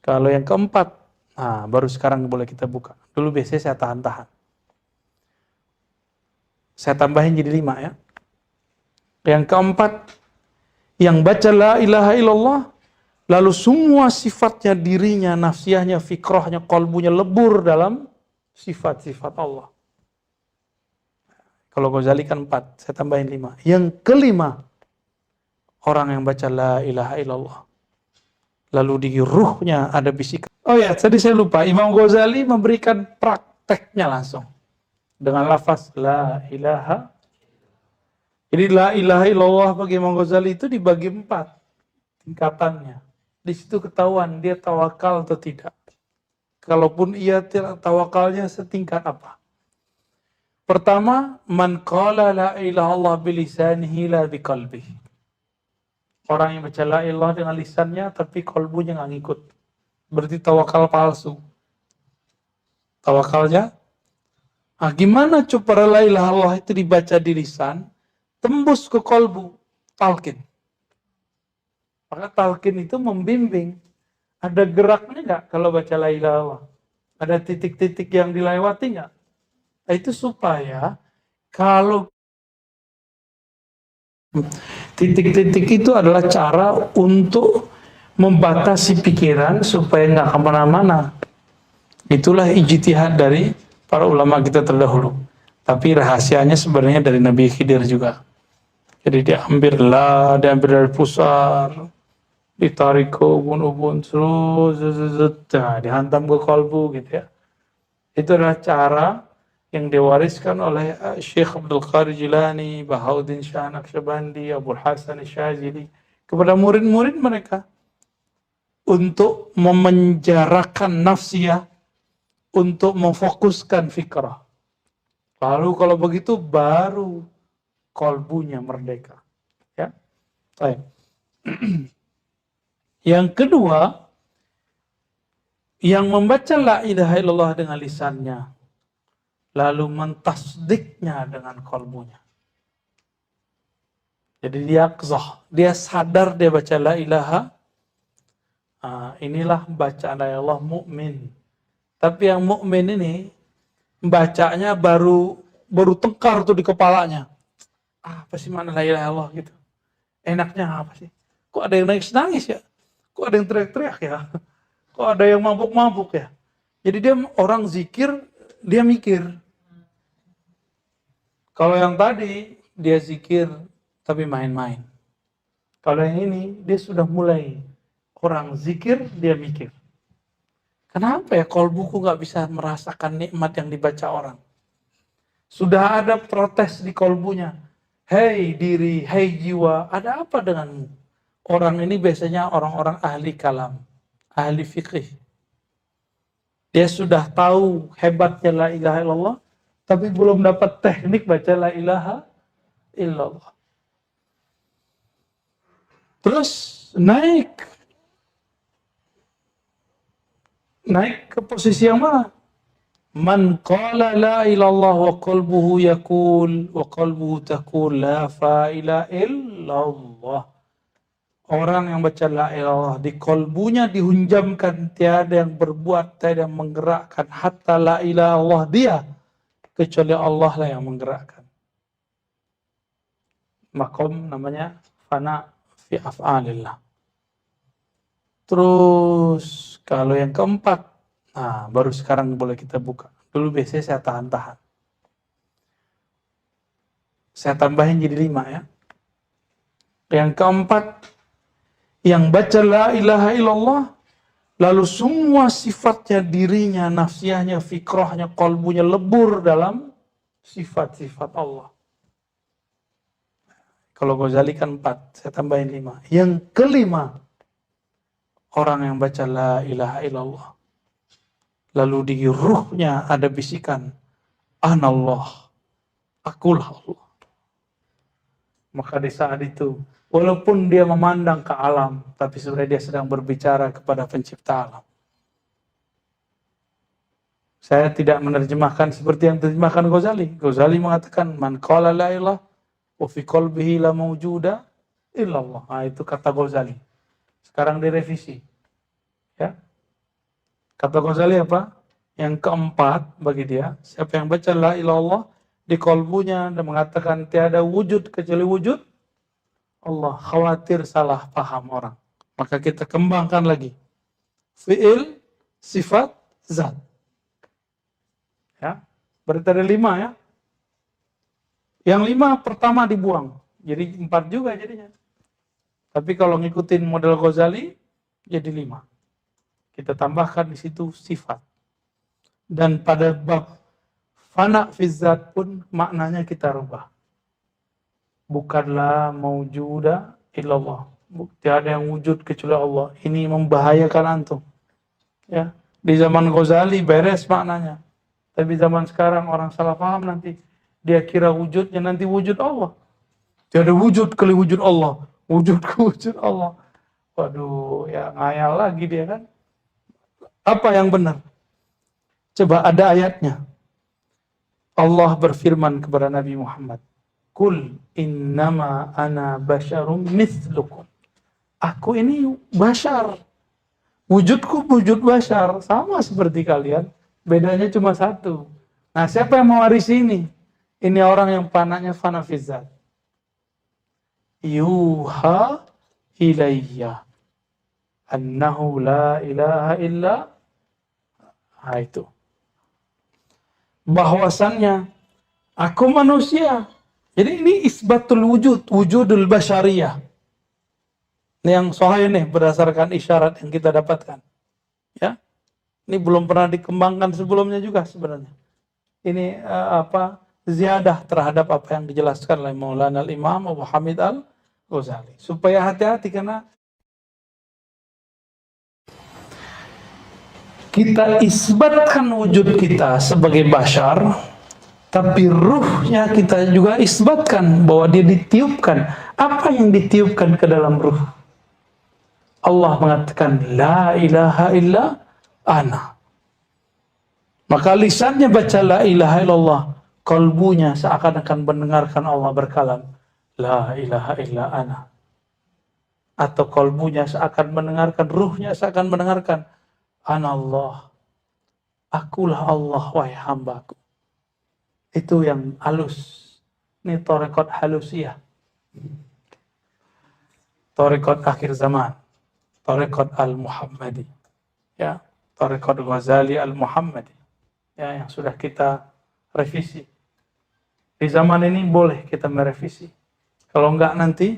Kalau yang keempat, nah baru sekarang boleh kita buka. Dulu biasanya saya tahan-tahan. Saya tambahin jadi 5 ya. Yang keempat, yang baca la ilaha illallah, lalu semua sifatnya, dirinya, nafsiyahnya, fikrahnya, kolbunya lebur dalam sifat-sifat Allah. Kalau Ghazali kan 4, saya tambahin 5. Yang kelima, orang yang baca la ilaha illallah, lalu di ruhnya ada bisikan. Oh ya, tadi saya lupa, Imam Ghazali memberikan prakteknya langsung. Dengan lafaz la ilaha. Jadi la ilaha illallah bagi Imam Ghazali itu dibagi 4 tingkatannya. Di situ ketahuan dia tawakal atau tidak. Kalaupun ia tawakalnya setingkat apa. Pertama, man qala la ilaha illallah bilisanihi la biqalbihi. Orang yang baca la ilaha dengan lisannya tapi kalbunya nggak ngikut. Berarti tawakal palsu. Tawakalnya, gimana coba la ilaha illallah itu dibaca di lisan, tembus ke kalbu, talqin. Maka talqin itu membimbing. Ada geraknya nggak kalau baca la ilaha illallah? Ada titik-titik yang dilewati nggak? Itu supaya kalau titik-titik itu adalah cara untuk membatasi pikiran supaya nggak kemana-mana. Itulah ijtihad dari para ulama kita terdahulu. Tapi rahasianya sebenarnya dari Nabi Khidir juga. Jadi diambil dari pusar, ditarik ke ubun-ubun, terus dihantam ke kalbu gitu ya. Itu adalah cara yang diwariskan oleh Syekh Abdul Qadir Jilani, Bahauddin Shah Naqsyabandi, Abul Hasan Syazili kepada murid-murid mereka untuk memenjarakan nafsiyah, untuk memfokuskan fikrah. Lalu kalau begitu baru kalbunya merdeka. Ya. Baik. Yang kedua, yang membaca la ilaha illallah dengan lisannya, lalu mentasdiknya dengan kalbunya. Jadi dia qzah, dia sadar dia baca la ilaha, inilah bacaan la ilaha mukmin. Tapi yang mukmin ini bacanya baru tengkar tuh di kepalanya. Apa sih mana la ilaha illallah gitu? Enaknya apa sih? Kok ada yang nangis-nangis ya? Kok ada yang teriak-teriak ya? Kok ada yang mabuk-mabuk ya? Jadi dia orang zikir, dia mikir. Kalau yang tadi, dia zikir tapi main-main. Kalau yang ini, dia sudah mulai. Orang zikir, dia mikir. Kenapa ya kalbuku gak bisa merasakan nikmat yang dibaca orang? Sudah ada protes di kalbunya. Hei diri, hei jiwa, ada apa denganmu? Orang ini biasanya orang-orang ahli kalam, ahli fikih. Dia sudah tahu hebatnya la ilaha illallah, tapi belum dapat teknik baca la ilaha illallah. Terus naik ke posisi yang mana? Man qala la ilallah wa qalbuhu yaqul wa qalbuhu taqul la ilaha illallah. Orang yang baca la ilallah di kalbunya dihunjamkan tiada yang berbuat, tiada yang menggerakkan hatta la ilallah dia, kecuali Allah lah yang menggerakkan. Makom namanya fana fi af'alillah. Terus kalau yang keempat, nah baru sekarang boleh kita buka. Dulu biasanya saya tahan-tahan. Saya tambahin jadi 5 ya. Yang keempat, yang baca la ilaha illallah, lalu semua sifatnya, dirinya, nafsiyahnya, fikrahnya, kalbunya lebur dalam sifat-sifat Allah. Kalau Ghazali kan 4, saya tambahin 5. Yang kelima, orang yang baca la ilaha illallah, lalu di ruhnya ada bisikan, anallah, akulah Allah. Maka di saat itu, walaupun dia memandang ke alam, tapi sebenarnya dia sedang berbicara kepada pencipta alam. Saya tidak menerjemahkan seperti yang diterjemahkan Ghazali. Ghazali mengatakan, man qala la ilaha wa fi qalbihi la mawjuda illallah. Nah, itu kata Ghazali. Sekarang direvisi. Ya. Kata Ghazali apa? Yang keempat bagi dia, siapa yang baca la ilallah di kolbunya dan mengatakan tiada wujud kecuali wujud Allah, khawatir salah paham orang. Maka kita kembangkan lagi. Fi'il, sifat, zat. Ya. Berarti ada 5 ya. Yang 5 pertama dibuang. Jadi 4 juga jadinya. Tapi kalau ngikutin model Ghazali, jadi 5. Kita tambahkan di situ sifat. Dan pada bab fana fizzat pun maknanya kita rubah. Bukanlah maujuda illallah. Tiada yang wujud kecuali Allah. Ini membahayakan antum. Ya. Di zaman Ghazali beres maknanya. Tapi zaman sekarang orang salah paham nanti. Dia kira wujudnya nanti wujud Allah. Tiada wujud kali wujud Allah. Wujud ke wujud Allah. Waduh, ya ngayal lagi dia kan. Apa yang benar? Coba ada ayatnya. Allah berfirman kepada Nabi Muhammad. Kul innama ana basyarum mithlukum. Aku ini bashar. Wujudku wujud bashar. Sama seperti kalian. Bedanya cuma satu. Nah, siapa yang mewarisi ini? Ini orang yang panahnya fana fizzat. Yuha ilayya annahu la ilaha illa. Nah, itu. Bahwasannya aku manusia. Jadi ini isbatul wujud, wujudul basyariyah. Ini yang sahih nih berdasarkan isyarat yang kita dapatkan. Ya. Ini belum pernah dikembangkan sebelumnya juga sebenarnya. Ini ziyadah terhadap apa yang dijelaskan oleh Maulana Al-Imam Abu Hamid Al-Ghazali. Supaya hati-hati karena kita isbatkan wujud kita sebagai bashar, tapi ruhnya kita juga isbatkan bahwa dia ditiupkan. Apa yang ditiupkan ke dalam ruh? Allah mengatakan, La ilaha illa ana. Maka lisannya baca la ilaha illallah, kalbunya seakan-akan mendengarkan Allah berkalam, La ilaha illa ana. Atau kalbunya seakan mendengarkan, ruhnya seakan mendengarkan, Ana Allah. Akulah Allah, wahai hambaku. Itu yang halus. Ini tarekat halusiyah. Tarekat akhir zaman. Tarekat al-Muhammadi. Ya, tarekat Ghazali al-Muhammadi. Ya, yang sudah kita revisi. Di zaman ini boleh kita merevisi. Kalau enggak nanti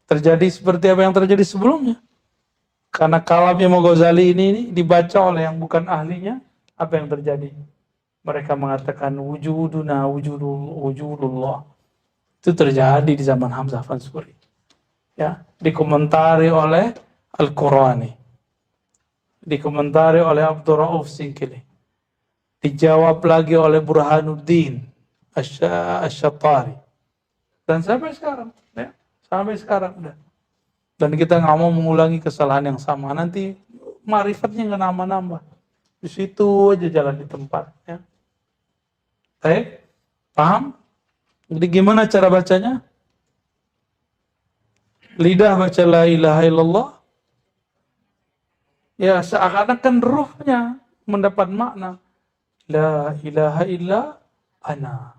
terjadi seperti apa yang terjadi sebelumnya. Karena kalamnya Ghazali ini dibaca oleh yang bukan ahlinya, apa yang terjadi? Mereka mengatakan wujuduna wujudullah. Itu terjadi di zaman Hamzah Fansuri. Ya, dikomentari oleh Al-Qurani. Dikomentari oleh Abdul Rauf Singkili. Dijawab lagi oleh Burhanuddin Asy-Syattari. Dan sampai sekarang, ya, sampai sekarang udah. Dan kita nggak mau mengulangi kesalahan yang sama. Nanti marifatnya nggak nambah-nambah. Di situ aja jalan di tempat. Ya. Baik, paham? Jadi gimana cara bacanya? Lidah baca la ilaha illallah. Ya, seakan-akan ruhnya mendapat makna. La ilaha illa ana.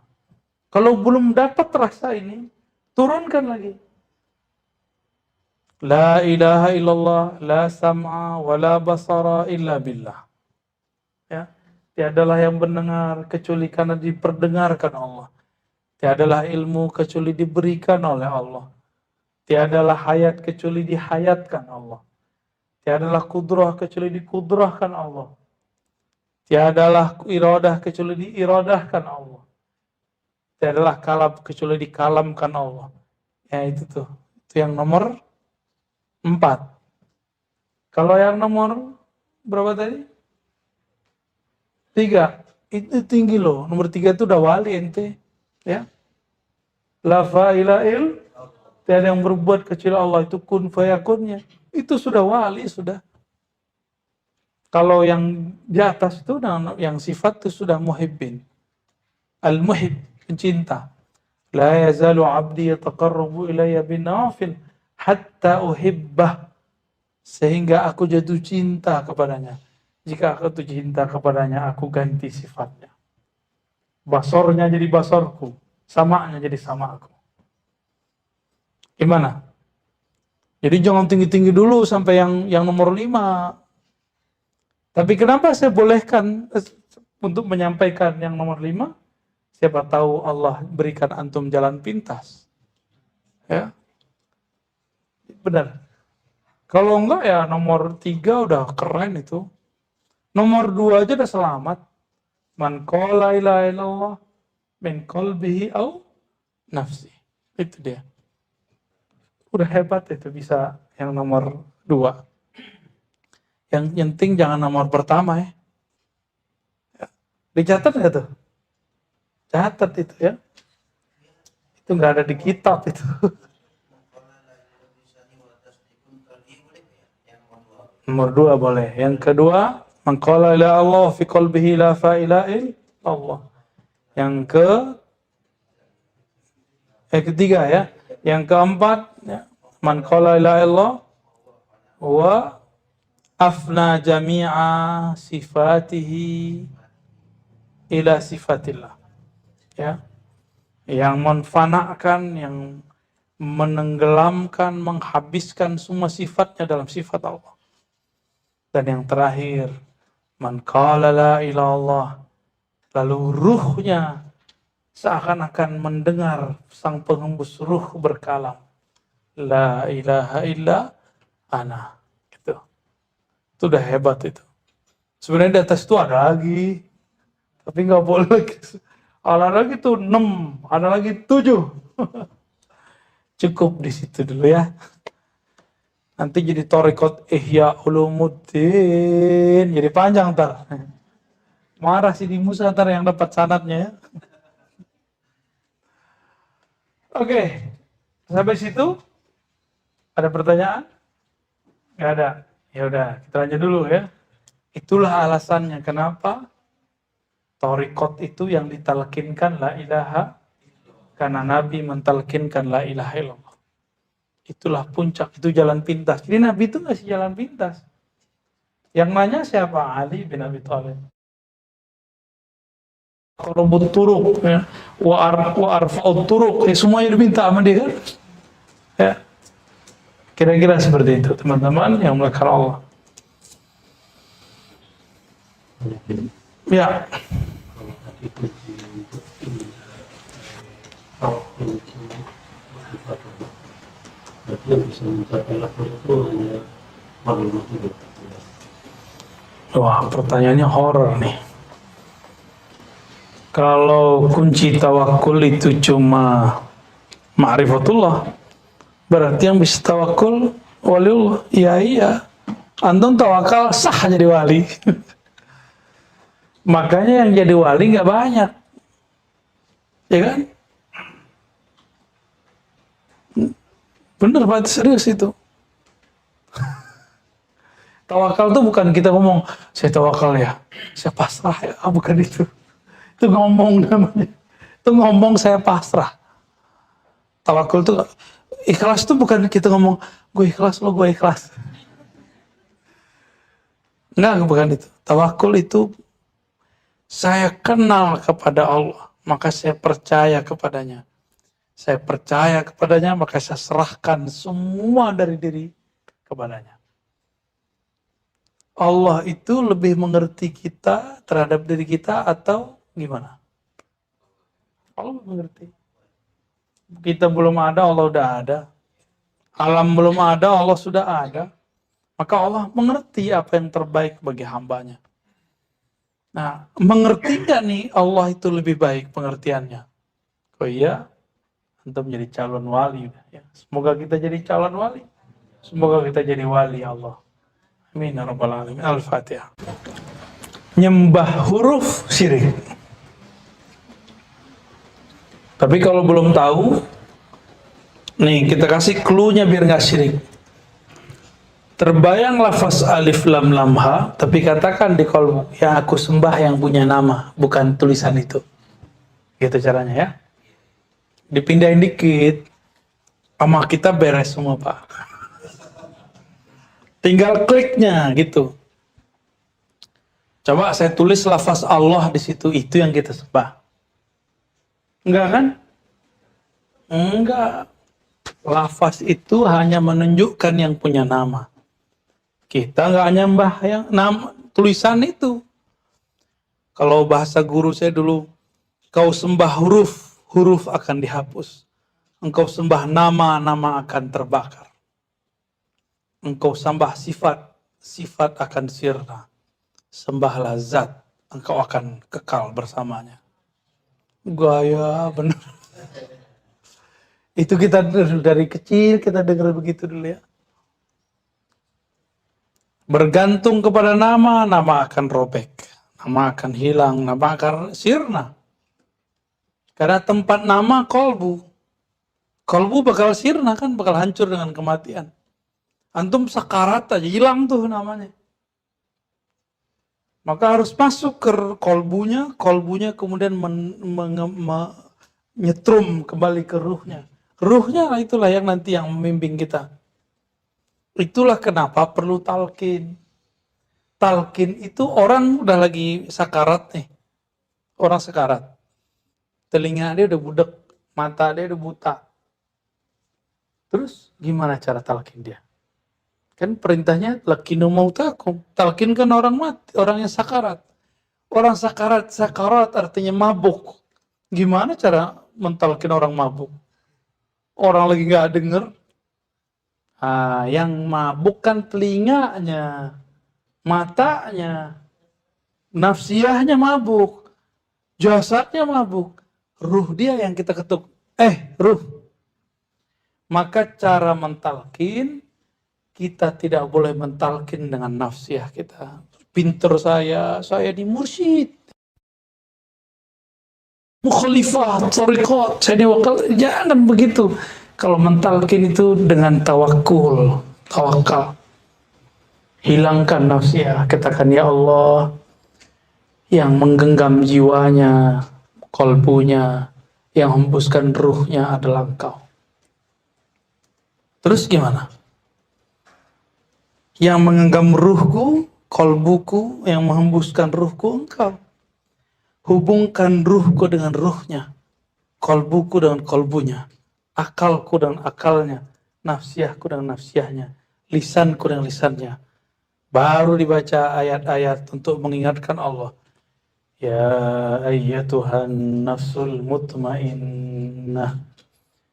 Kalau belum dapat rasa ini, turunkan lagi. La ilaha illallah, la sam'a wa la basara illa billah. Ya, tiadalah yang mendengar kecuali karena diperdengarkan Allah. Tiadalah ilmu kecuali diberikan oleh Allah. Tiadalah hayat kecuali dihayatkan Allah. Tiadalah kudrah kecuali dikudrahkan Allah. Tiadalah iradah kecuali diiradahkan Allah. Tiadalah kalam kecuali dikalamkan Allah. Ya itu tuh. Itu yang nomor 4. Kalau yang nomor berapa tadi? 3. Itu tinggi loh. Nomor 3 itu udah wali ente. Ya. La fa'ila'il. Tiada yang berbuat kecuali Allah. Itu kun fayakunnya. Itu sudah wali, sudah. Kalau yang di atas itu, yang sifat itu sudah muhibbin. Al-muhib, pencinta. La yazalu abdi yataqarrabu ilayya bin nawafil hatta uhibbah. Sehingga aku jatuh cinta kepadanya. Jika aku tuh cinta kepadanya, aku ganti sifatnya. Basornya jadi basorku, samanya jadi samaku. Gimana? Jadi jangan tinggi-tinggi dulu sampai yang nomor 5. Tapi kenapa saya bolehkan untuk menyampaikan yang nomor 5? Siapa tahu Allah berikan antum jalan pintas. Ya, benar. Kalau enggak ya nomor 3 udah keren itu. Nomor 2 aja udah selamat. Man qala la ilaha illallah min qalbihi au nafsi. Itu dia. Udah hebat itu bisa yang nomor 2. Yang penting jangan nomor pertama ya. Dicatat nggak tuh? Catat itu ya. Itu nggak ada di kitab itu. Nomor 2 boleh. Yang kedua, man qala la Allah fi qalbihi la ilaha illallah. Yang ketiga ya. Yang keempat, ya, man qala la ilaha illallah wa afna jami'a sifatihi ila sifatillah. Ya. Yang menfanakan, yang menenggelamkan, menghabiskan semua sifatnya dalam sifat Allah. Dan yang terakhir, man qala la ilaha illallah, lalu ruhnya seakan-akan mendengar sang pengembus ruh berkalam, la ilaha illa ana. Gitu. Itu udah hebat itu. Sebenarnya di atas itu ada lagi, tapi nggak boleh lagi. Ada lagi tuh 6, ada lagi 7. Cukup di situ dulu ya. Nanti jadi Thariqat Ihya Ulumuddin, jadi panjang ntar. Marah si di Musa ntar yang dapat sanadnya ya. Oke, sampai situ ada pertanyaan? Nggak ada. Ya udah, kita lanjut dulu ya. Itulah alasannya kenapa Thariqat itu yang ditalkinkan la ilaha, karena Nabi mentalkinkan la ilaha illallah. Itulah puncak, itu jalan pintas. Jadi Nabi itu ngasih jalan pintas. Yang nanya siapa? Ali bin Abi Thalib. Qarabut turuq ya, wa arfa'ut turuq, ya, semuanya diminta sama dia kan? Ya. Kira-kira seperti itu, teman-teman yang melakukan Allah. Ya. Wah, pertanyaannya horor nih. Kalau kunci tawakul itu cuma ma'rifatullah, berarti yang bisa tawakul waliullah. Iya. Antum tawakal sah jadi wali. Makanya yang jadi wali nggak banyak. Ya kan? Bener Pak, serius itu. Tawakal itu bukan kita ngomong, saya tawakal ya, saya pasrah ya, bukan itu. Itu ngomong namanya. Itu ngomong saya pasrah. Tawakul itu, ikhlas itu bukan kita ngomong, gue ikhlas, lo gue ikhlas. Enggak, bukan itu. Tawakul itu, saya kenal kepada Allah, maka saya percaya kepadanya. Saya percaya kepadanya, maka saya serahkan semua dari diri kepadanya. Allah itu lebih mengerti kita terhadap diri kita atau gimana? Allah mengerti. Kita belum ada, Allah udah ada. Alam belum ada, Allah sudah ada. Maka Allah mengerti apa yang terbaik bagi hambanya. Nah, mengerti gak nih Allah itu lebih baik pengertiannya? Oh iya, untuk menjadi calon wali. Ya. Semoga kita jadi calon wali. Semoga kita jadi wali Allah. Amin ya rabbal alamin. Al-Fatihah. Nyembah huruf syirik. Tapi kalau belum tahu, nih kita kasih clue-nya biar nggak syirik. Terbayang lafaz alif lam lam ha, tapi katakan di kolom yang aku sembah yang punya nama, bukan tulisan itu. Gitu caranya ya. Dipindahin dikit, sama kita beres semua Pak. Tinggal kliknya gitu. Coba saya tulis lafaz Allah di situ, itu yang kita sembah. Enggak kan? Enggak. Lafaz itu hanya menunjukkan yang punya nama. Kita nggak nyembah yang nama tulisan itu. Kalau bahasa guru saya dulu, kau sembah huruf, huruf akan dihapus. Engkau sembah nama, nama akan terbakar. Engkau sembah sifat, sifat akan sirna. Sembahlah zat, engkau akan kekal bersamanya. Gaya benar. Itu kita dari kecil kita dengar begitu dulu ya. Bergantung kepada nama, nama akan robek. Nama akan hilang, nama akan sirna. Karena tempat nama kolbu. Kolbu bakal sirna kan, bakal hancur dengan kematian. Antum sakarat aja, hilang tuh namanya. Maka harus masuk ke kolbunya, kolbunya kemudian nyetrum kembali ke ruhnya. Ruhnya itulah yang nanti yang membimbing kita. Itulah kenapa perlu talqin. Talqin itu orang udah lagi sakarat nih. Orang sakarat. Telinga dia udah budek, mata dia udah buta. Terus gimana cara talqin dia? Kan perintahnya lakinu mautakum. Talqin kan orang mati, orang yang sakarat. Orang sakarat artinya mabuk. Gimana cara mentalkin orang mabuk? Orang lagi nggak denger. Yang mabuk kan telinganya, matanya, nafsiyahnya mabuk, jasadnya mabuk, ruh dia yang kita ketuk. Ruh. Maka cara mentalkin, kita tidak boleh mentalkin dengan nafsiyah kita. Pinter saya di mursyid. Mukhalifah, thariqat, saya diwakil. Jangan begitu. Kalau mentalkin itu dengan tawakul, tawakal. Hilangkan nafsiyah. Katakan, ya Allah, yang menggenggam jiwanya, kolbunya, yang hembuskan ruhnya adalah Engkau. Terus gimana? Yang menggenggam ruhku, kolbuku, yang menghembuskan ruhku Engkau. Hubungkan ruhku dengan ruhnya, kolbuku dengan kolbunya, akalku dengan akalnya, nafsiyahku dengan nafsiyahnya, lisanku dengan lisannya. Baru dibaca ayat-ayat untuk mengingatkan Allah. Ya ayyatuhan nafsul mutmainnah,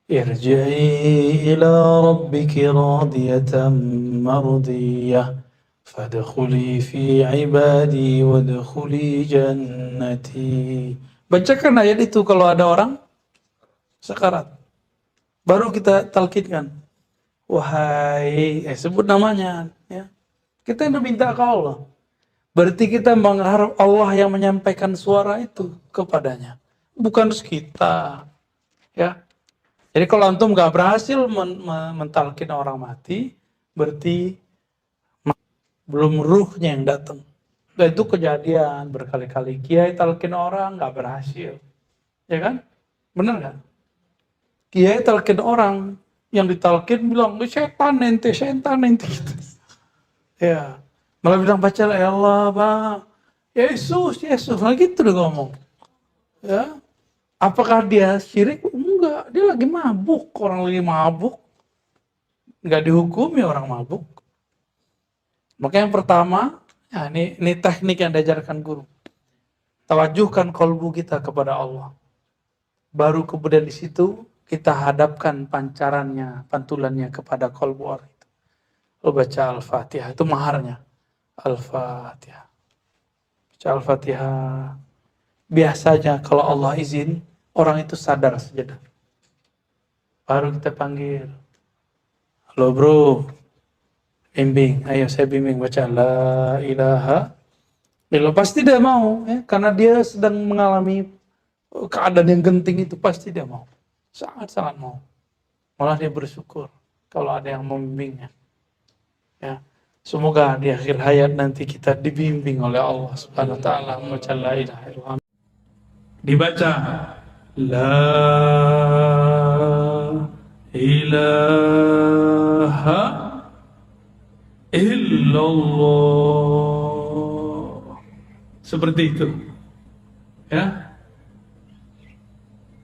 irji'i ila rabbiki radiyatan mardiyah. Fadkhuli fi ibadi wadkhuli jannati. Bacakan ayat itu kalau ada orang sakarat. Baru kita talqinkan. Wahai, sebut namanya. Ya. Kita yang minta ke Allah. Berarti kita mengharap Allah yang menyampaikan suara itu kepadanya. Bukan kita. Ya. Jadi kalau antum gak berhasil mentalkin orang mati, berarti belum ruhnya yang datang. Dan itu kejadian berkali-kali. Kiai talqin orang nggak berhasil, ya kan? Benar nggak? Kiai talqin orang, yang ditalqin bilang setan ente gitu. Ya, malah bilang baca ya Allah, Bang. Yesus, nah gitu deh ngomong. Ya, apakah dia syirik? Enggak, dia lagi mabuk. Orang lagi mabuk, nggak dihukumi orang mabuk. Maka yang pertama, ya ini teknik yang diajarkan guru. Tawajuhkan kolbu kita kepada Allah. Baru kemudian di situ kita hadapkan pancarannya, pantulannya kepada kolbu orang itu. Lalu baca Al-Fatihah, itu maharnya. Al-Fatihah. Baca Al-Fatihah. Biasanya kalau Allah izin, orang itu sadar saja. Baru kita panggil. Halo bro. Bimbing, ayo saya bimbing baca la ilaha illallah. Pasti dia mau, ya, karena dia sedang mengalami keadaan yang genting itu, pasti dia mau, sangat-sangat mau. Malah dia bersyukur kalau ada yang membimbingnya. Ya, semoga di akhir hayat nanti kita dibimbing oleh Allah Subhanahu Wa Taala membaca la ilaha illallah. Dibaca la ilaha illallah. Seperti itu. Ya.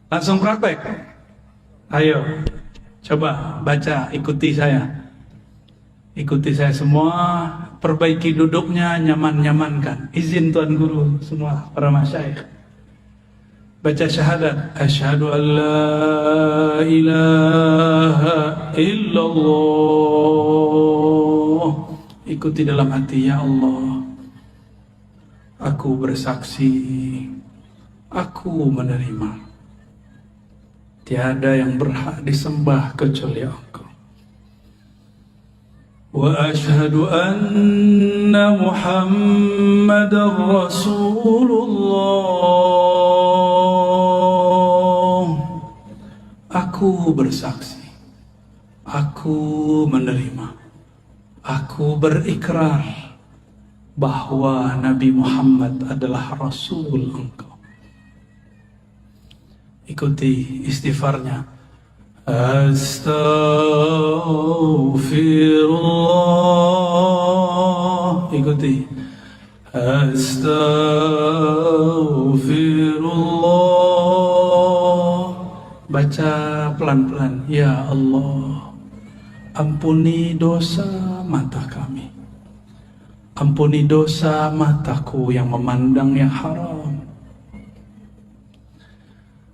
Langsung praktek. Ayo. Coba baca, ikuti saya. Ikuti saya semua, perbaiki duduknya, nyaman-nyamankan. Izin Tuan Guru semua para masyayikh. Baca syahadat. Asyhadu an la ilaha illallah. Ikuti dalam hati, ya Allah, aku bersaksi, aku menerima. Tiada yang berhak disembah kecuali Engkau. Wa asyhadu anna Muhammadar Rasulullah. Aku bersaksi, aku menerima, aku berikrar bahwa Nabi Muhammad adalah Rasul Engkau. Ikuti istighfarnya. Astaghfirullah. Ikuti. Astaghfirullah. Baca pelan-pelan. Ya Allah, ampuni dosa mata kami. Ampuni dosa mataku yang memandang yang haram.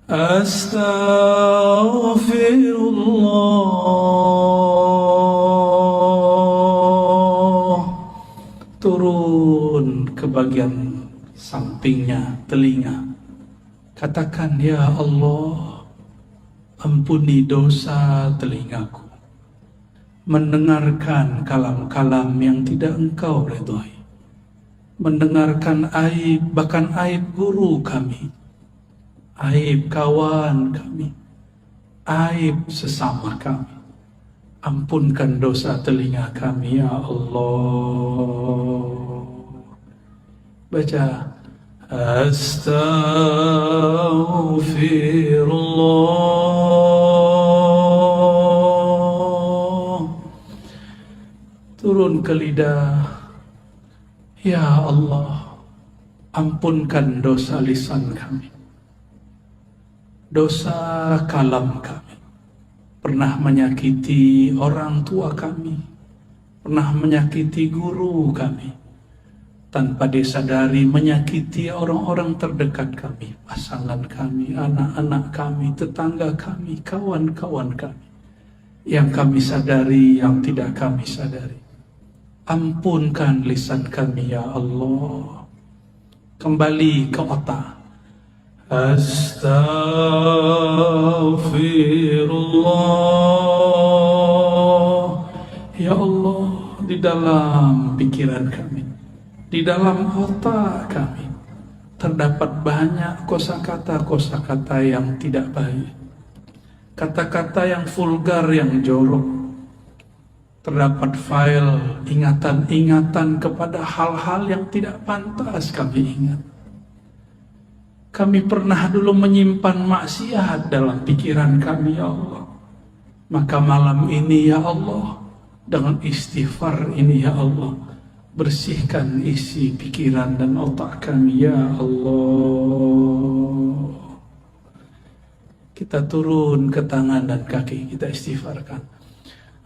Astaghfirullah. Turun ke bagian sampingnya, telinga. Katakan, ya Allah, ampuni dosa telingaku. Mendengarkan kalam-kalam yang tidak Engkau redhai. Mendengarkan aib, bahkan aib guru kami. Aib kawan kami, aib sesama kami. Ampunkan dosa telinga kami, ya Allah. Baca. Astaghfirullah. Turun ke lidah. Ya Allah, ampunkan dosa lisan kami, dosa kalam kami. Pernah menyakiti orang tua kami, pernah menyakiti guru kami, tanpa disadari menyakiti orang-orang terdekat kami, pasangan kami, anak-anak kami, tetangga kami, kawan-kawan kami, yang kami sadari, yang tidak kami sadari. Ampunkan lisan kami, ya Allah. Kembali ke otak. Astaghfirullah. Ya Allah, di dalam pikiran kami, di dalam otak kami, terdapat banyak kosakata-kosakata yang tidak baik, kata-kata yang vulgar, yang jorok. Terdapat file ingatan-ingatan kepada hal-hal yang tidak pantas kami ingat. Kami pernah dulu menyimpan maksiat dalam pikiran kami, ya Allah. Maka malam ini, ya Allah, dengan istighfar ini, ya Allah, bersihkan isi pikiran dan otak kami, ya Allah. Kita turun ke tangan dan kaki, kita istighfarkan.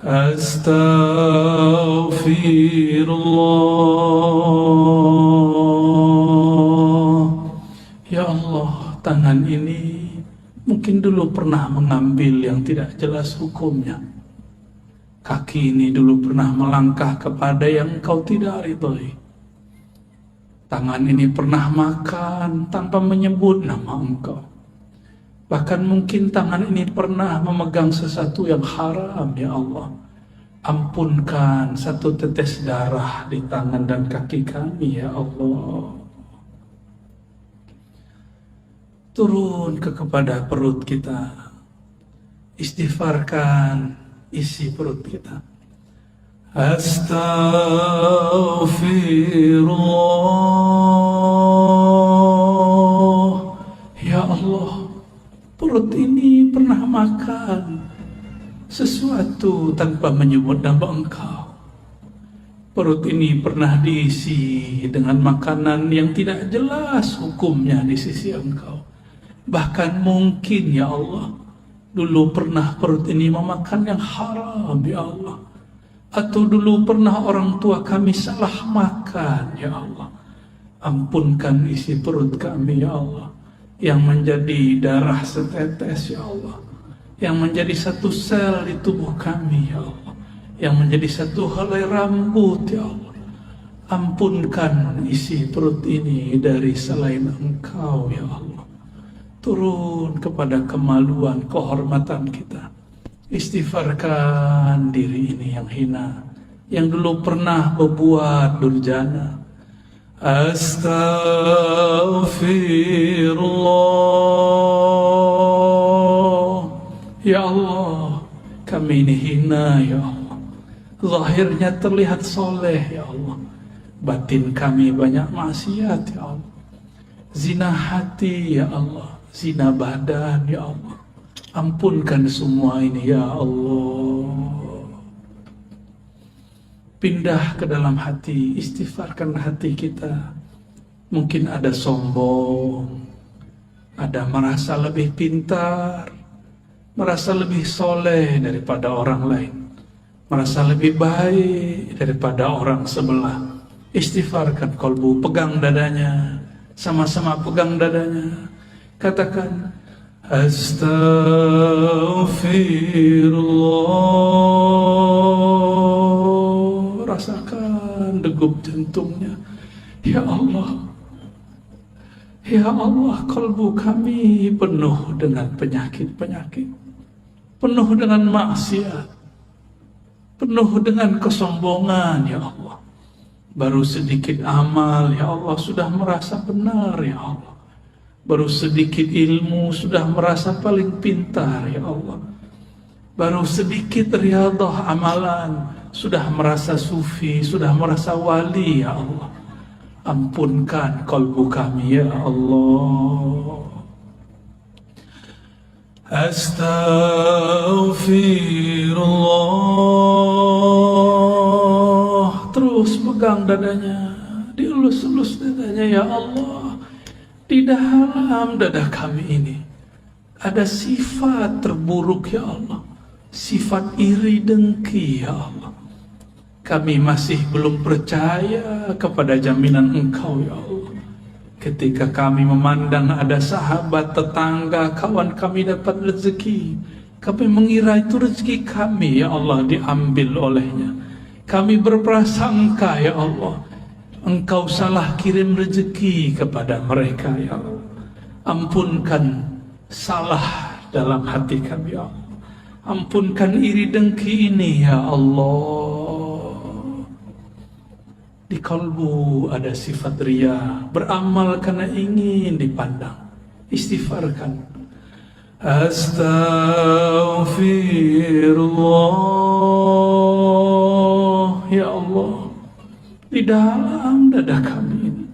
Astaghfirullah. Ya Allah, tangan ini mungkin dulu pernah mengambil yang tidak jelas hukumnya. Kaki ini dulu pernah melangkah kepada yang Engkau tidak ridhoi. Tangan ini pernah makan tanpa menyebut nama Engkau. Bahkan mungkin tangan ini pernah memegang sesuatu yang haram, ya Allah. Ampunkan satu tetes darah di tangan dan kaki kami, ya Allah. Turun kepada perut kita. Istighfarkan isi perut kita. Astaghfirullah. Ya Allah, perut ini pernah makan sesuatu tanpa menyebut nama Engkau. Perut ini pernah diisi dengan makanan yang tidak jelas hukumnya di sisi Engkau. Bahkan mungkin ya Allah, dulu pernah perut ini memakan yang haram ya Allah. Atau dulu pernah orang tua kami salah makan ya Allah. Ampunkan isi perut kami ya Allah, yang menjadi darah setetes ya Allah, yang menjadi satu sel di tubuh kami ya Allah, yang menjadi satu helai rambut ya Allah. Ampunkan isi perut ini dari selain Engkau ya Allah. Turun kepada kemaluan, kehormatan kita. Istighfarkan diri ini yang hina, yang dulu pernah berbuat durjana. Astaghfirullah. Ya Allah, kami ini hina ya Allah. Zahirnya terlihat soleh ya Allah, batin kami banyak maksiat ya Allah. Zina hati ya Allah, zina badan ya Allah. Ampunkan semua ini ya Allah. Pindah ke dalam hati, istighfarkan hati kita. Mungkin ada sombong, ada merasa lebih pintar, merasa lebih soleh daripada orang lain, merasa lebih baik daripada orang sebelah. Istighfarkan kolbu, pegang dadanya, sama-sama pegang dadanya. Katakan, Astaghfirullah. Rasakan degup jantungnya. Ya Allah, ya Allah, kalbu kami penuh dengan penyakit-penyakit, penuh dengan maksiat, penuh dengan kesombongan ya Allah. Baru sedikit amal ya Allah sudah merasa benar ya Allah. Baru sedikit ilmu sudah merasa paling pintar ya Allah. Baru sedikit riyadhah amalan sudah merasa sufi, sudah merasa wali ya Allah. Ampunkan kalbu kami ya Allah. Astaghfirullah. Terus pegang dadanya, dielus-elus dadanya ya Allah. Di dalam dada kami ini ada sifat terburuk ya Allah, sifat iri dengki ya Allah. Kami masih belum percaya kepada jaminan Engkau ya Allah. Ketika kami memandang ada sahabat, tetangga, kawan kami dapat rezeki, kami mengira itu rezeki kami ya Allah diambil olehnya. Kami berprasangka ya Allah, Engkau salah kirim rezeki kepada mereka ya Allah. Ampunkan salah dalam hati kami ya Allah. Ampunkan iri dengki ini ya Allah. Di kalbu ada sifat riya, beramal karena ingin dipandang. Istighfarkan. Astaghfirullah. Ya Allah, di dalam dada kami ini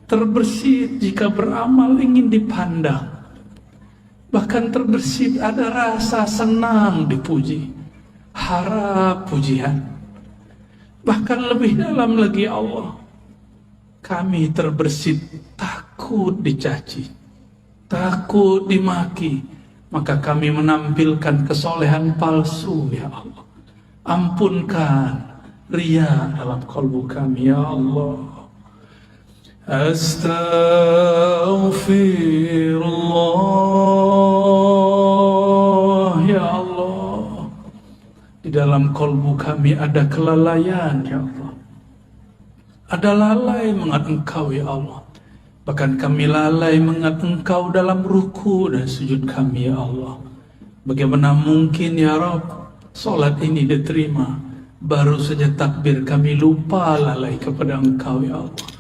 terbersit jika beramal ingin dipandang. Bahkan terbersit ada rasa senang dipuji, harap pujian. Bahkan lebih dalam lagi Allah, kami terbersit takut dicaci, takut dimaki. Maka kami menampilkan kesolehan palsu ya Allah. Ampunkan riya dalam kalbu kami ya Allah. Astaghfirullah. Ya Allah, di dalam kalbu kami ada kelalaian ya Allah. Ada lalai mengingat Engkau ya Allah. Bahkan kami lalai mengingat Engkau dalam ruku dan sujud kami ya Allah. Bagaimana mungkin ya Rabb salat ini diterima, baru saja takbir kami lupa lalai kepada Engkau ya Allah.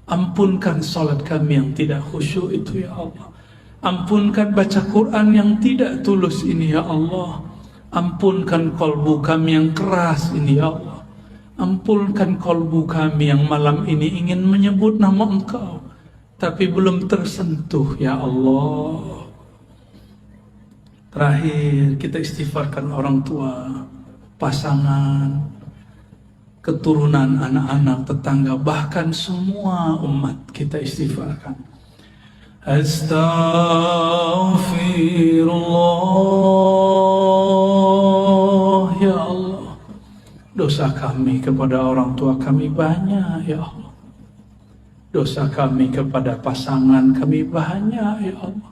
Ampunkan salat kami yang tidak khusyuk itu ya Allah. Ampunkan baca Quran yang tidak tulus ini ya Allah. Ampunkan kalbu kami yang keras ini ya Allah. Ampunkan kalbu kami yang malam ini ingin menyebut nama Engkau tapi belum tersentuh ya Allah. Terakhir kita istighfarkan orang tua, pasangan, keturunan, anak-anak, tetangga, bahkan semua umat kita istighfarkan. Astaghfirullah, ya Allah. Dosa kami kepada orang tua kami banyak, ya Allah. Dosa kami kepada pasangan kami banyak, ya Allah.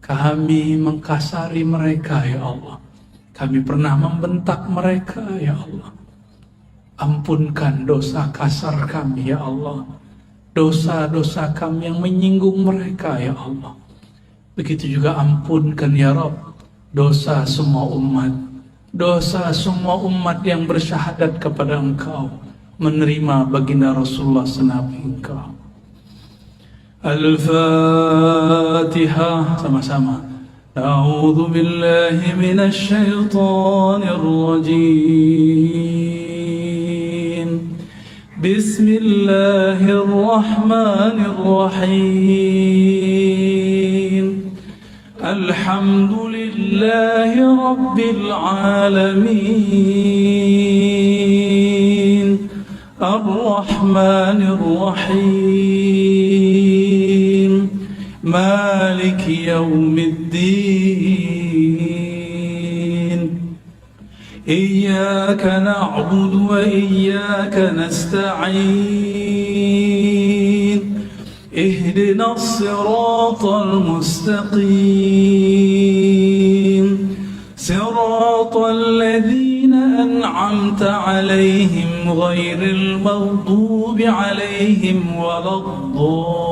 Kami mengkasari mereka, ya Allah. Kami pernah membentak mereka, ya Allah. Ampunkan dosa kasar kami, ya Allah. Dosa-dosa kami yang menyinggung mereka, ya Allah. Begitu juga ampunkan, ya Rabb, dosa semua umat. Dosa semua umat yang bersyahadat kepada Engkau, menerima baginda Rasulullah senabi Engkau. Al-Fatihah, sama-sama. A'udzu billahi minasy syaithanir rajim. Bismillahirrahmanirrahim. Alhamdulillahi rabbil alamin. Ar-Rahmanir Rahim. Maliki yaumiddin. Iyyaka na'budu wa iyyaka nasta'in. Ihdinas siratal mustaqim. Siratal ladzina an'amta 'alaihim ghairil maghdubi 'alaihim waladdallin.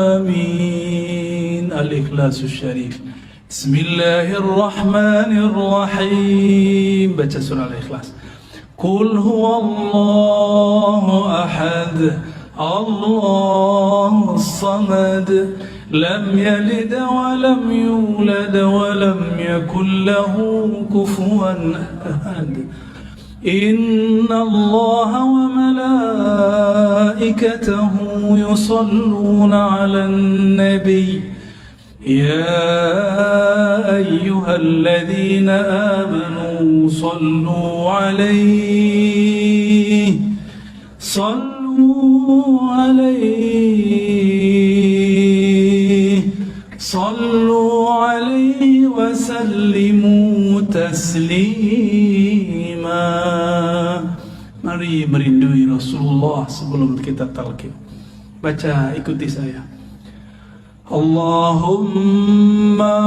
Amin. Al-Ikhlasus Syarif. Bismillahirrahmanirrahim. Baca surah Al-Ikhlas. Qul huwallahu ahad, Allahus samad, lam yalid wa lam yulad wa lam yakul lahu kufuwan ahad. Inna Allaha wa malaikatahu yusalluna 'alan nabiy. Ya ayyuhalladzina amanu sallu 'alaihi wa sallimu taslima. Mari merindui Rasulullah sebelum kita talqin. Baca, ikuti saya. Allahumma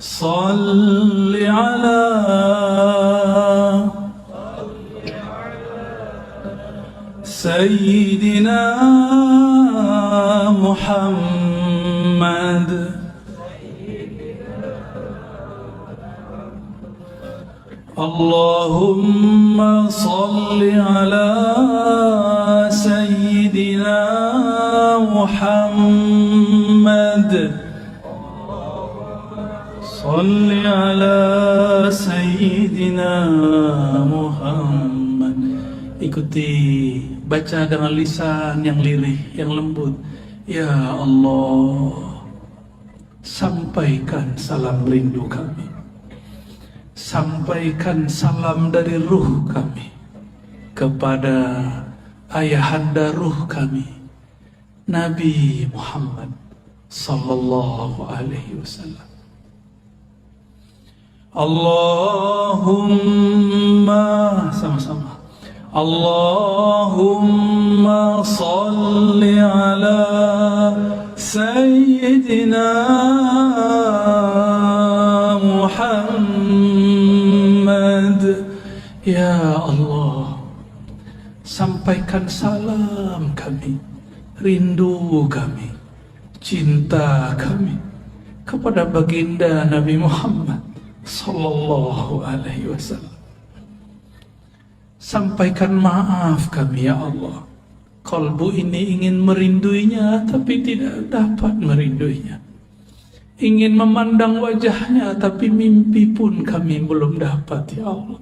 salli ala Sayyidina Muhammad. Allahumma salli ala Sayyidina Muhammad. Salli ala Sayyidina Muhammad. Ikuti, baca dengan lisan yang lirih, yang lembut. Ya Allah, sampaikan salam rindu kami. Sampaikan salam dari ruh kami kepada ayahanda ruh kami, Nabi Muhammad sallallahu alaihi wasallam. Allahumma, sama-sama. Allahumma salli ala Sayyidina Muhammad. Ya Allah, sampaikan salam kami, rindu kami, cinta kami kepada baginda Nabi Muhammad sallallahu alaihi wasallam. Sampaikan maaf kami, ya Allah. Kalbu ini ingin merinduinya tapi tidak dapat merinduinya. Ingin memandang wajahnya tapi mimpi pun kami belum dapat, ya Allah.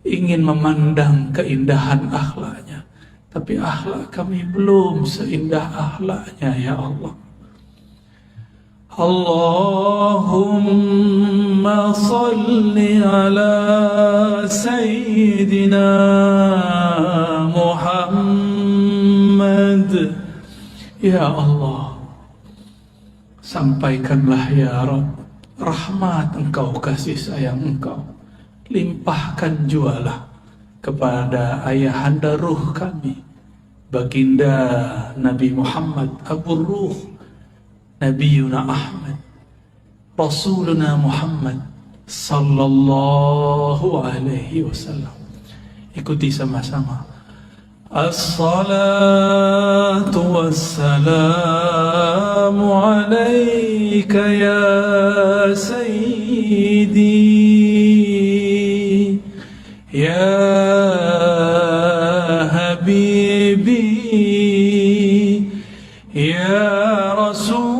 Ingin memandang keindahan akhlaknya tapi akhlak kami belum seindah akhlaknya ya Allah. Allahumma salli ala Sayyidina Muhammad. Ya Allah, sampaikanlah ya Rabb rahmat Engkau, kasih sayang Engkau, limpahkan jualah kepada ayahanda ruh kami, baginda Nabi Muhammad Abu Ruh, Nabiyuna Ahmad, Rasuluna Muhammad sallallahu alaihi wasallam. Ikuti sama-sama. As-salatu wassalamu alaika ya sayyidi ya habibi ya Rasulullah.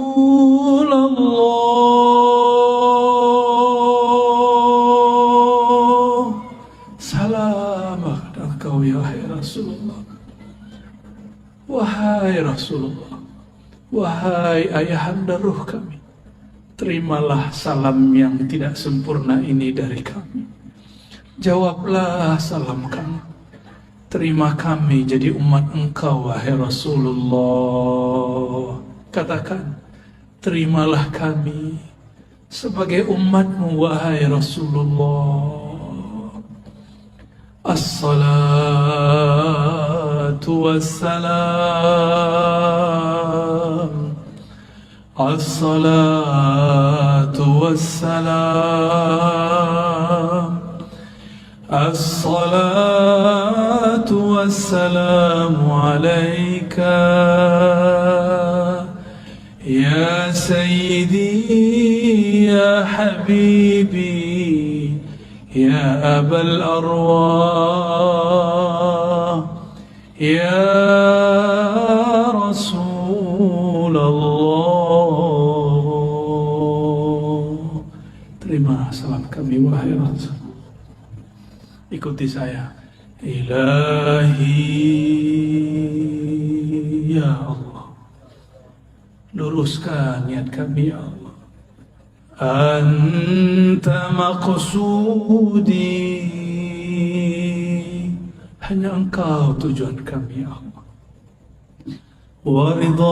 Salam engkau ya Rasulullah. Wahai Rasulullah, wahai ayahanda ruh kami, terimalah salam yang tidak sempurna ini dari kami. Jawablah salam kami. Terima kami jadi umat Engkau, wahai Rasulullah. Katakan, terimalah kami sebagai umatmu, wahai Rasulullah. As-salatu wassalam, as-salatu wassalam, as-salatu wassalamu alaika ya sayyidi ya habibi ya abal arwah ya Rasulullah. Terima salam kami wahai Rasul. Ikuti saya. Ilahi ya Allah, luruskan niat kami ya Allah. Anta maqsudi, hanya Engkau tujuan kami ya Allah. Wa ridhaka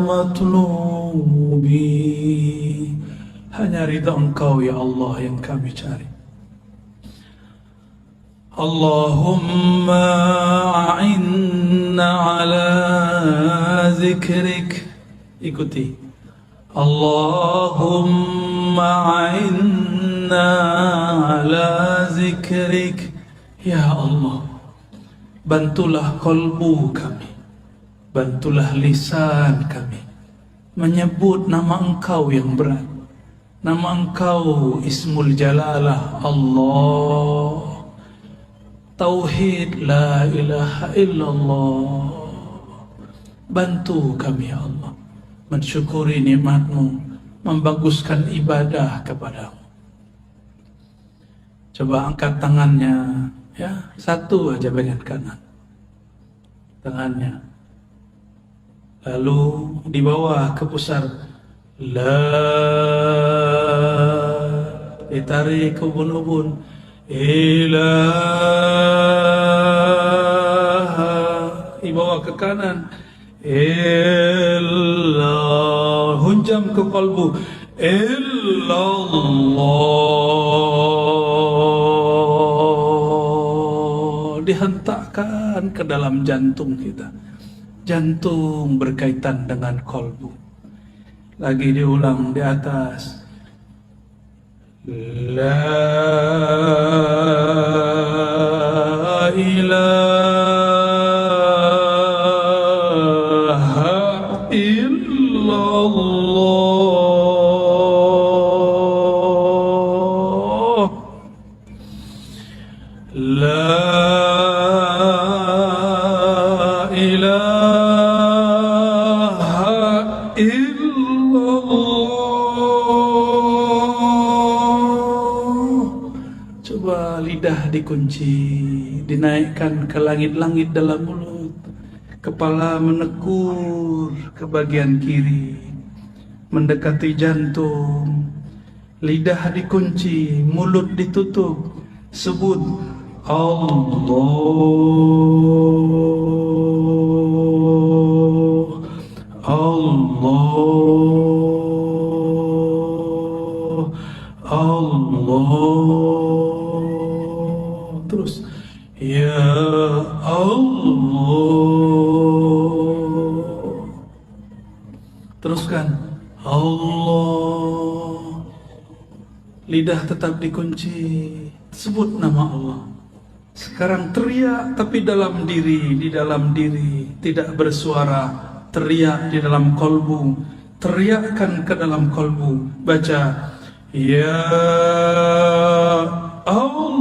matlubi, hanya ridha Engkau ya Allah yang kami cari. Allahumma a'inna ala zikrik. Ikuti. Allahumma a'inna ala zikrik. Ya Allah, bantulah kolbu kami, bantulah lisan kami menyebut nama Engkau yang berat, nama Engkau Ismul Jalalah Allah, Tauhid la ilaha illallah. Bantu kami ya Allah mensyukuri nikmat-Mu, membaguskan ibadah kepadamu. Coba angkat tangannya, ya, satu aja bagian kanan tangannya, lalu di bawah ke pusar, ditarik ke ubun-ubun, ilaha, dibawa ke kanan, illallah, hunjam ke kalbu, illallah, dihentakkan ke dalam jantung kita. Jantung berkaitan dengan kalbu. Lagi diulang di atas, la ilaha illallah, la ilaha illallah. Coba lidah dikunci, dinaikkan ke langit-langit dalam mulut. Kepala menekur ke bagian kiri, mendekati jantung. Lidah dikunci, mulut ditutup. Sebut Allah, Allah, Allah. Terus ya Allah. Teruskan Allah. Lidah tetap dikunci. Sebut nama Allah. Sekarang teriak tapi dalam diri, di dalam diri, tidak bersuara. Teriak di dalam kolbu. Teriakkan ke dalam kolbu. Baca ya Allah.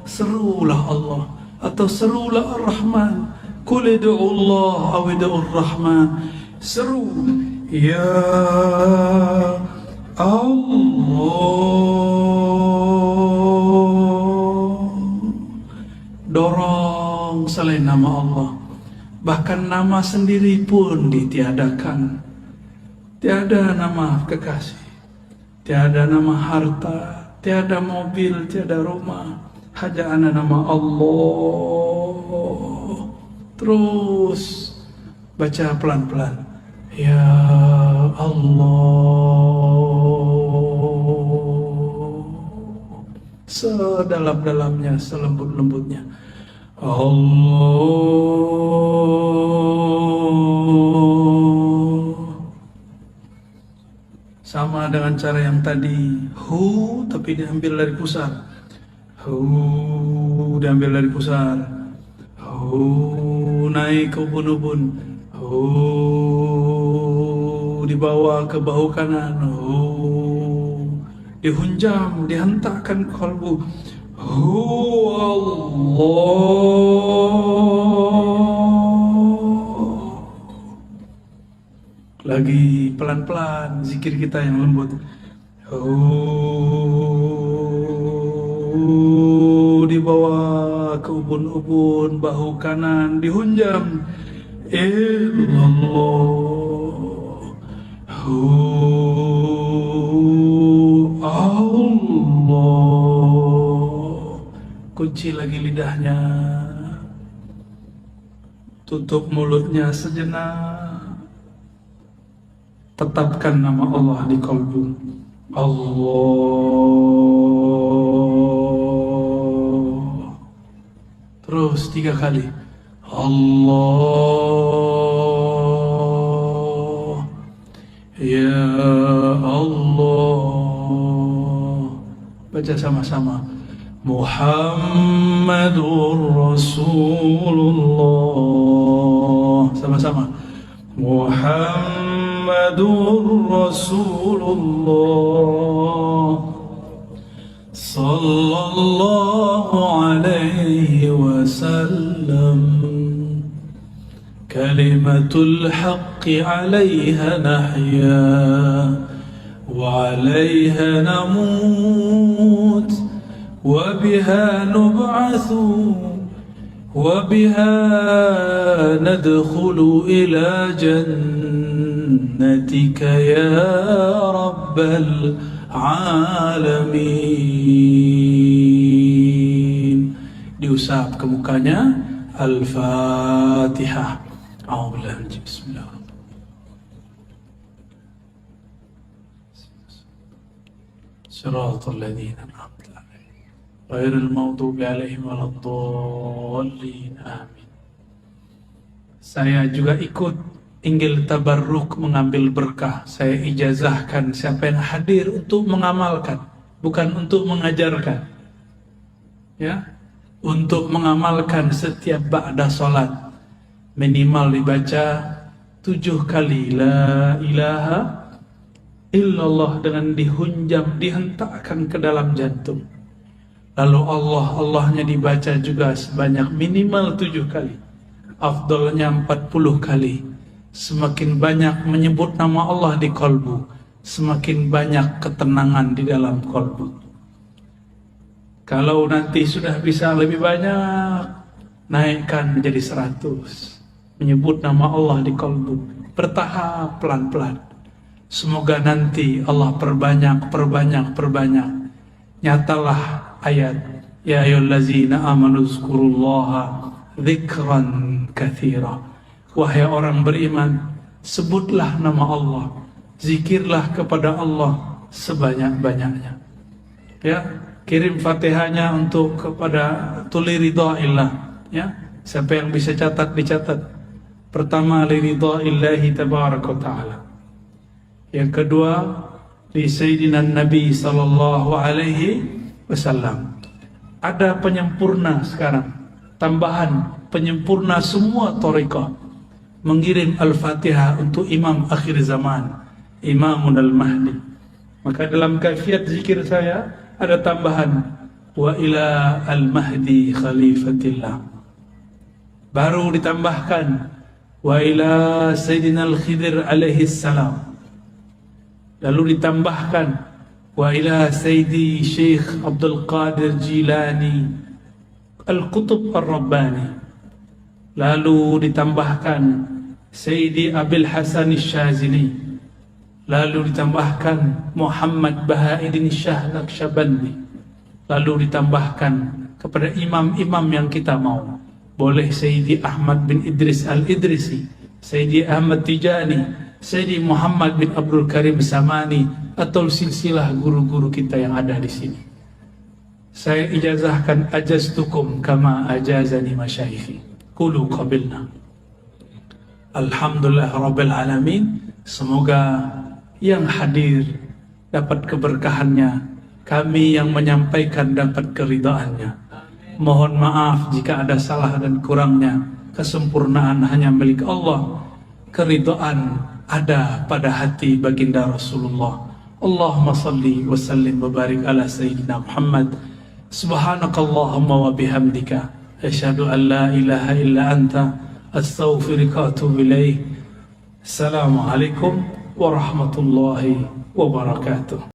Serulah Allah atau serulah Ar-Rahman. Qul ud'u Allah aw ud'u Ar-Rahman. Seru ya Allah. Dorong selain nama Allah. Bahkan nama sendiri pun ditiadakan. Tiada nama kekasih, tiada nama harta, tiada mobil, tiada rumah. Hanya ada nama Allah. Terus baca pelan-pelan. Ya Allah. Sedalam-dalamnya, selembut-lembutnya. Allah. Sama dengan cara yang tadi. Hu tapi diambil dari pusar. Hu diambil dari pusar. Hu naik ke ubun-ubun. Hu dibawa ke bahu kanan. Hu dihunjam, dihentakkan ke kalbu. Hu Allah. Lagi pelan-pelan zikir kita yang lembut. Dibawa ke ubun-ubun, bahu kanan dihunjam. Illallah. Allah. Kunci lagi lidahnya. Tutup mulutnya sejenak. Tetapkan nama Allah di kalbu. Allah. Terus 3 kali. Allah. Ya Allah. Baca sama-sama. Muhammadur Rasulullah. Sama-sama. Muhammadur Rasulullah sallallahu alaihi wasallam. Kalimatul haqqi 'alaiha nahya wa 'alaiha namut wa biha nub'atsu وبها ندخل إلى جنتك يا رب العالمين. Diusap ke mukanya. Al-Fatihah. A'udzubillahi bismillahirrahmanirrahim. Shiratal ladzina an'amta 'alaihim ghairil maghdubi 'alaihim waladdallin. Amin. Saya juga ikut inggil tabarruk, mengambil berkah. Saya ijazahkan siapa yang hadir untuk mengamalkan, bukan untuk mengajarkan. Ya, untuk mengamalkan setiap ba'da salat minimal dibaca 7 kali la ilaha illallah dengan dihunjam, dihentakkan ke dalam jantung. Lalu Allahnya dibaca juga sebanyak minimal 7 kali. Afdalnya 40 kali. Semakin banyak menyebut nama Allah di kalbu, semakin banyak ketenangan di dalam kolbu. Kalau nanti sudah bisa lebih banyak, naikkan menjadi 100. Menyebut nama Allah di kolbu, bertahap pelan-pelan. Semoga nanti Allah perbanyak. Nyatalah ayat, ya ayyuhallazina amanu zkurullaha dzikran katsira. Wahai orang beriman, sebutlah nama Allah, zikirlah kepada Allah sebanyak-banyaknya. Ya, kirim Fatihahnya untuk kepada tuli ridhaillah. Ya, siapa yang bisa catat dicatat. Pertama li ridhaillahi tabaraka taala. Yang kedua di Sayyidina Nabi sallallahu alaihi wasallam. Ada penyempurna sekarang, tambahan penyempurna semua thariqah, mengirim Al-Fatihah untuk Imam akhir zaman, Imamun Al-Mahdi. Maka dalam kaifiat zikir saya ada tambahan wa ila Al-Mahdi khalifatillah. Baru ditambahkan wa ila Sayyidina Al-Khidir alaihi salam. Lalu ditambahkan wa ila Sayyidi Syekh Abdul Qadir Jilani Al-Qutub Ar-Rabbani. Lalu ditambahkan Sayyidi Abil Hasan Syazili. Lalu ditambahkan Muhammad Baha'iddin Shah Naqsyabandi. Lalu ditambahkan kepada imam-imam yang kita mau. Boleh Sayyidi Ahmad bin Idris Al-Idrisi, Sayyidi Ahmad Tijani, Sayyidi Muhammad bin Abdul Karim Samani, atau silsilah guru-guru kita yang ada di sini. Saya ijazahkan ajaztukum kama ajazani masyayikhi. Qulu qabilna. Alhamdulillah Rabbil Alamin. Semoga yang hadir dapat keberkahannya, kami yang menyampaikan dapat keridhaannya. Mohon maaf jika ada salah dan kurangnya. Kesempurnaan hanya milik Allah. Keridhaan ada pada hati baginda Rasulullah. Allahumma salli wa sallim wa barik ala Sayyidina Muhammad. Subhanakallahumma wa bihamdika asyhadu an la ilaha illa anta astaghfiruka wa atubu ilaik. Assalamualaikum warahmatullahi wabarakatuh.